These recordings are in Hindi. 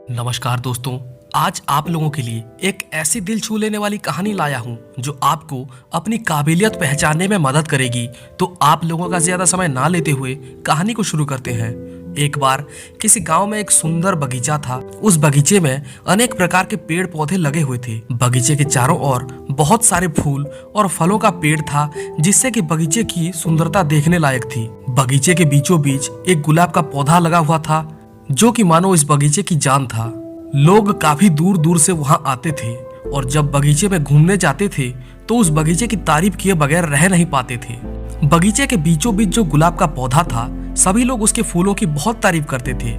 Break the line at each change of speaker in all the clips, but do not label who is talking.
नमस्कार दोस्तों। आज आप लोगों के लिए एक ऐसी दिल छू लेने वाली कहानी लाया हूं जो आपको अपनी काबिलियत पहचानने में मदद करेगी। तो आप लोगों का ज्यादा समय ना लेते हुए कहानी को शुरू करते हैं। एक बार किसी गांव में एक सुंदर बगीचा था। उस बगीचे में अनेक प्रकार के पेड़ पौधे लगे हुए थे। बगीचे के चारों ओर बहुत सारे फूल और फलों का पेड़ था, जिससे कि बगीचे की सुंदरता देखने लायक थी। बगीचे के बीचों बीच एक गुलाब का पौधा लगा हुआ था, जो कि मानो इस बगीचे की जान था। लोग काफी दूर दूर से वहां आते थे और जब बगीचे में घूमने जाते थे तो उस बगीचे की तारीफ किए बगैर रह नहीं पाते थे। बगीचे के बीचों बीच जो गुलाब का पौधा था, सभी लोग उसके फूलों की बहुत तारीफ करते थे।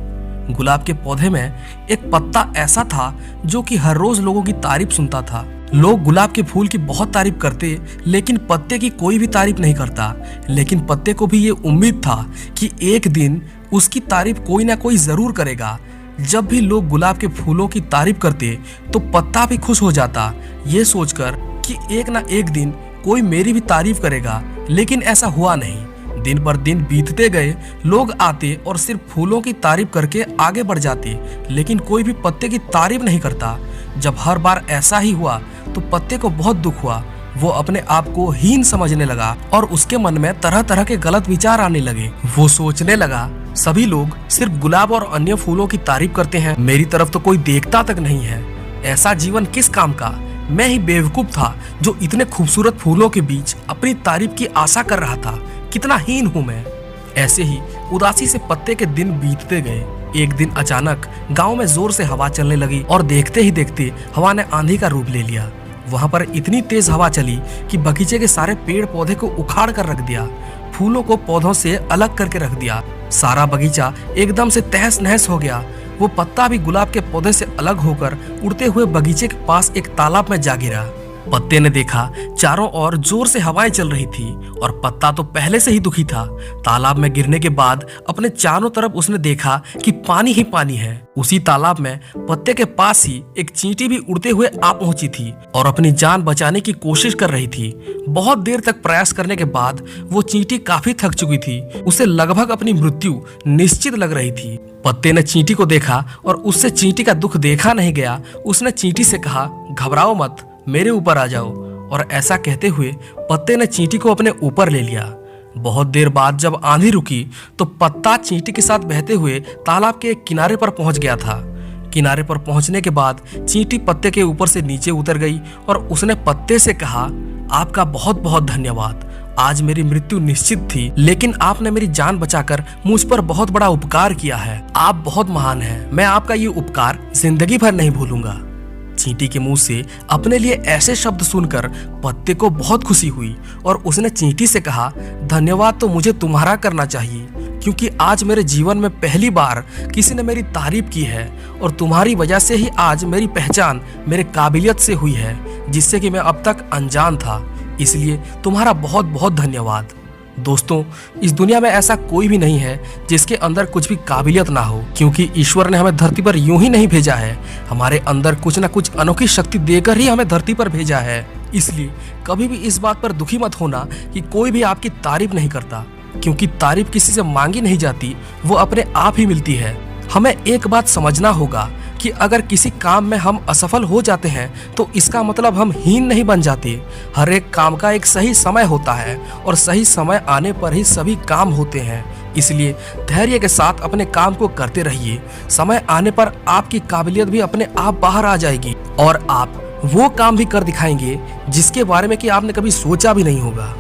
गुलाब के पौधे में एक पत्ता ऐसा था जो कि हर रोज लोगों की तारीफ सुनता था। लोग गुलाब के फूल की बहुत तारीफ करते, लेकिन पत्ते की कोई भी तारीफ नहीं करता। लेकिन पत्ते को भी ये उम्मीद था कि एक दिन उसकी तारीफ कोई ना कोई जरूर करेगा। जब भी लोग गुलाब के फूलों की तारीफ करते तो पत्ता भी खुश हो जाता, ये सोचकर कि एक ना एक दिन कोई मेरी भी तारीफ करेगा। लेकिन ऐसा हुआ नहीं। दिन पर दिन बीतते गए, लोग आते और सिर्फ फूलों की तारीफ करके आगे बढ़ जाते, लेकिन कोई भी पत्ते की तारीफ नहीं करता। जब हर बार ऐसा ही हुआ तो पत्ते को बहुत दुख हुआ। वो अपने आप को हीन समझने लगा और उसके मन में तरह तरह के गलत विचार आने लगे। वो सोचने लगा, सभी लोग सिर्फ गुलाब और अन्य फूलों की तारीफ करते हैं, मेरी तरफ तो कोई देखता तक नहीं है। ऐसा जीवन किस काम का? मैं ही बेवकूफ था जो इतने खूबसूरत फूलों के बीच अपनी तारीफ की आशा कर रहा था। कितना हीन हूँ मैं। ऐसे ही उदासी से पत्ते के दिन बीतते गए। एक दिन अचानक गांव में जोर से हवा चलने लगी और देखते ही देखते हवा ने आंधी का रूप ले लिया। वहां पर इतनी तेज हवा चली कि बगीचे के सारे पेड़ पौधे को उखाड़ कर रख दिया, फूलों को पौधों से अलग करके रख दिया। सारा बगीचा एकदम से तहस नहस हो गया। वो पत्ता भी गुलाब के पौधे से अलग होकर उड़ते हुए बगीचे के पास एक तालाब में जा गिरा। पत्ते ने देखा चारों ओर जोर से हवाएं चल रही थी और पत्ता तो पहले से ही दुखी था। तालाब में गिरने के बाद अपने चारों तरफ उसने देखा कि पानी ही पानी है। उसी तालाब में पत्ते के पास ही एक चींटी भी उड़ते हुए आ पहुंची थी और अपनी जान बचाने की कोशिश कर रही थी। बहुत देर तक प्रयास करने के बाद वो चींटी काफी थक चुकी थी। उसे लगभग अपनी मृत्यु निश्चित लग रही थी। पत्ते ने चींटी को देखा और उससे चींटी का दुख देखा नहीं गया। उसने चींटी से कहा, घबराओ मत, मेरे ऊपर आ जाओ। और ऐसा कहते हुए पत्ते ने चींटी को अपने ऊपर ले लिया। बहुत देर बाद जब आंधी रुकी तो पत्ता चींटी के साथ बहते हुए तालाब के एक किनारे पर पहुंच गया था। किनारे पर पहुंचने के बाद चींटी पत्ते के ऊपर से नीचे उतर गई और उसने पत्ते से कहा, आपका बहुत बहुत धन्यवाद। आज मेरी मृत्यु निश्चित थी, लेकिन आपने मेरी जान बचाकर मुझ पर बहुत बड़ा उपकार किया है। आप बहुत महान हैं। मैं आपका ये उपकार जिंदगी भर नहीं भूलूंगा। चींटी के मुंह से अपने लिए ऐसे शब्द सुनकर पत्ते को बहुत खुशी हुई और उसने चींटी से कहा, धन्यवाद तो मुझे तुम्हारा करना चाहिए, क्योंकि आज मेरे जीवन में पहली बार किसी ने मेरी तारीफ की है और तुम्हारी वजह से ही आज मेरी पहचान मेरे काबिलियत से हुई है, जिससे कि मैं अब तक अनजान था। इसलिए तुम्हारा बहुत बहुत धन्यवाद। दोस्तों, इस दुनिया में ऐसा कोई भी नहीं है जिसके अंदर कुछ भी काबिलियत ना हो, क्योंकि ईश्वर ने हमें धरती पर यूं ही नहीं भेजा है। हमारे अंदर कुछ ना कुछ अनोखी शक्ति देकर ही हमें धरती पर भेजा है। इसलिए कभी भी इस बात पर दुखी मत होना कि कोई भी आपकी तारीफ नहीं करता, क्योंकि तारीफ किसी से मांगी नहीं जाती, वो अपने आप ही मिलती है। हमें एक बात समझना होगा कि अगर किसी काम में हम असफल हो जाते हैं तो इसका मतलब हम हीन नहीं बन जाते। हर एक काम का एक सही समय होता है और सही समय आने पर ही सभी काम होते हैं। इसलिए धैर्य के साथ अपने काम को करते रहिए। समय आने पर आपकी काबिलियत भी अपने आप बाहर आ जाएगी और आप वो काम भी कर दिखाएंगे जिसके बारे में कि आपने कभी सोचा भी नहीं होगा।